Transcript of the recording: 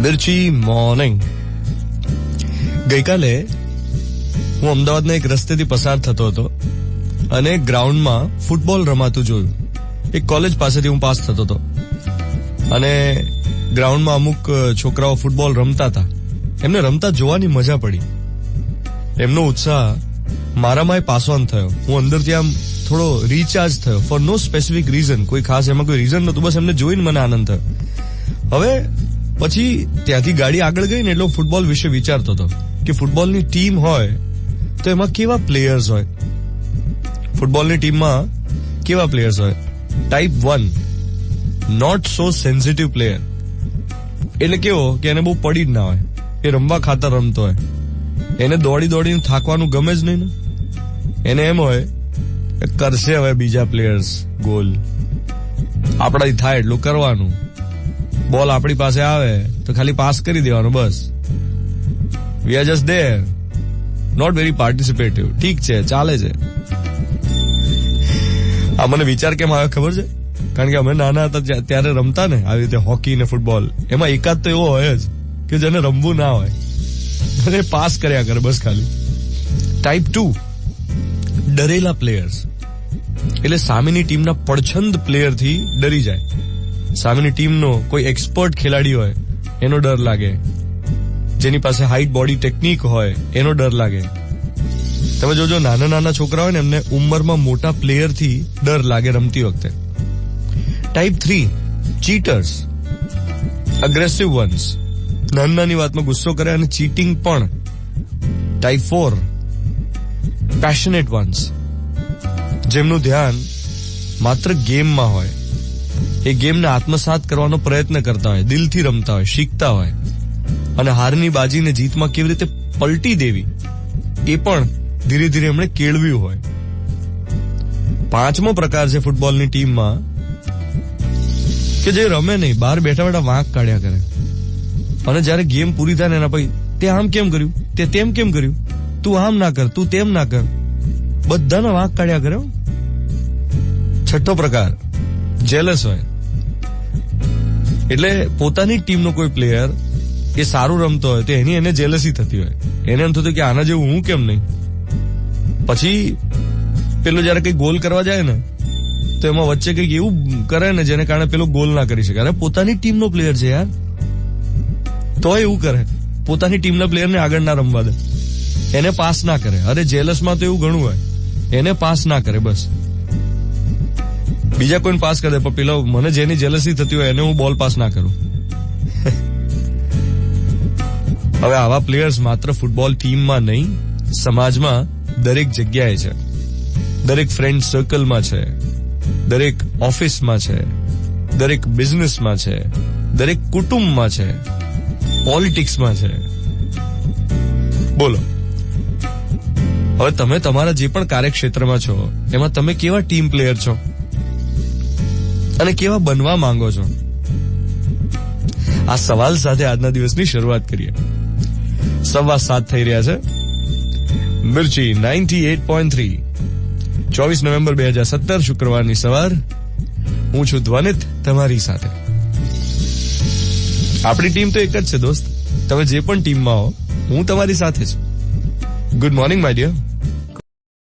મિર્ચી morning. ગઈકાલે હું અમદાવાદના એક રસ્તેથી પસાર થતો હતો અને ગ્રાઉન્ડમાં ફૂટબોલ રમાતું જોયું. એક કોલેજ પાસેથી હું પાસ થતો હતો અને ગ્રાઉન્ડમાં અમુક છોકરાઓ ફૂટબોલ રમતા હતા. એમને રમતા જોવાની મજા પડી. એમનો ઉત્સાહ મારામાં પાસ ઓન થયો. હું અંદરથી આમ થોડો રિચાર્જ થયો ફોર નો સ્પેસિફિક રીઝન. કોઈ ખાસ એમાં કોઈ રીઝન નતું, બસ એમને જોઈને મને આનંદ થયો. હવે પછી ત્યાંથી ગાડી આગળ ગઈ ને એટલે હું ફૂટબોલ વિશે વિચારતો હતો કે ફૂટબોલની ટીમ હોય તો એમાં કેવા પ્લેયર્સ હોય. ફૂટબોલની ટીમમાં કેવા પ્લેયર્સ હોય? Type 1 not so sensitive player, એટલે કેવો કે એને બહુ પડી જ ના હોય, એ રમવા ખાતર રમતો હોય, એને દોડી દોડીને થાકવાનું ગમે જ નહીં ને. એને એમ હોય કરશે હવે બીજા પ્લેયર્સ ગોલ, આપણાથી થાય એટલું કરવાનું, બોલ આપણી પાસે આવે તો ખાલી પાસ કરી દેવાનો, બસ. We are just there, not very participative. ઠીક છે, ચાલે છે. આ મને વિચાર કેમ આવ્યો ખબર છે? કારણ કે અમે નાના હતા ત્યારે રમતા ને આવી રીતે હોકી ને ફૂટબોલ, એમાં એકાદ તો એવો હોય જ કે જેને રમવું ના હોય અને પાસ કર્યા કરે બસ ખાલી. ટાઈપ 2 ડરેલા પ્લેયર્સ, એટલે સામેની ટીમના પડછંદ પ્લેયરથી ડરી જાય. સામેની ટીમનો કોઈ એક્સપર્ટ ખેલાડી હોય એનો ડર લાગે, જેની પાસે હાઈટ બોડી ટેકનિક હોય એનો ડર લાગે. તમે જોજો નાના નાના છોકરા હોય ને એમને ઉંમરમાં મોટા પ્લેયરથી ડર લાગે રમતી વખતે. ટાઈપ 3 ચીટર્સ, અગ્રેસિવ વન્સ, નાની નાની વાતમાં ગુસ્સો કરે અને ચીટિંગ પણ. ટાઈપ 4 પેશનેટ વન્સ, જેમનું ધ્યાન માત્ર ગેમમાં હોય, એ ગેમને આત્મસાત કરવાનો પ્રયત્ન કરતા હોય, દિલથી રમતા હોય, શીખતા હોય અને હારની બાજીને જીતમાં કેવી રીતે પલટી દેવી એ પણ ધીરે ધીરે એમણે કેળવ્યું હોય. 5મો પ્રકાર છે ફૂટબોલની ટીમમાં કે જે રમે નહીં, બહાર બેઠા બેઠા વાંક કાઢ્યા કરે અને જયારે ગેમ પૂરી થાય ને એના પછી તે આમ કેમ કર્યું, તે તેમ કેમ કર્યું, તું આમ ના કર, તું તેમ ના કર, બધાના વાંક કાઢ્યા કરે. 6થો પ્રકાર જેલસ હોય, એટલે પોતાની ટીમનો કોઈ પ્લેયર એ સારું રમતો હોય તો એને જેલસી થતી હોય. એને એમ થતું કે આના જેવું હું કેમ નહીં. પછી પેલો જયારે કઈ ગોલ કરવા જાય ને તો એમાં વચ્ચે કઈક એવું કરે ને જેને કારણે પેલો ગોલ ના કરી શકે. અરે પોતાની ટીમનો પ્લેયર છે યાર, તો એવું કરે, પોતાની ટીમના પ્લેયરને આગળ ના રમવા દે, એને પાસ ના કરે. અરે જેલસમાં તો એવું ઘણું હોય, એને પાસ ના કરે, બસ બીજા કોઈને પાસ કરે પણ પેલો મને જેની જેલસી થતી હોય એને હું બોલ પાસ ના કરું. હવે આવા પ્લેયર્સ માત્ર ફૂટબોલ ટીમમાં નહીં, સમાજમાં દરેક જગ્યાએ છે. દરેક ફ્રેન્ડ સર્કલમાં છે, દરેક ઓફિસમાં છે, દરેક બિઝનેસમાં છે, દરેક કુટુંબમાં છે, પોલિટિક્સમાં છે. બોલો હવે તમે તમારા જે પણ કાર્યક્ષેત્રમાં છો એમાં તમે કેવા ટીમ પ્લેયર છો અને કેવા બનવા માંગો છો? આ સવાલ સાથે આજના દિવસની શરૂઆત કરીએ. 7:15 થઈ રહ્યા છે. મિર્ચી 98.3, 24 નવેમ્બર 2017, શુક્રવારની સવાર. હું છું ધ્વનિત તમારી સાથે. આપણી ટીમ તો એક જ છે દોસ્ત. તમે જે પણ ટીમમાં હો, હું તમારી સાથે છું. Good morning my dear.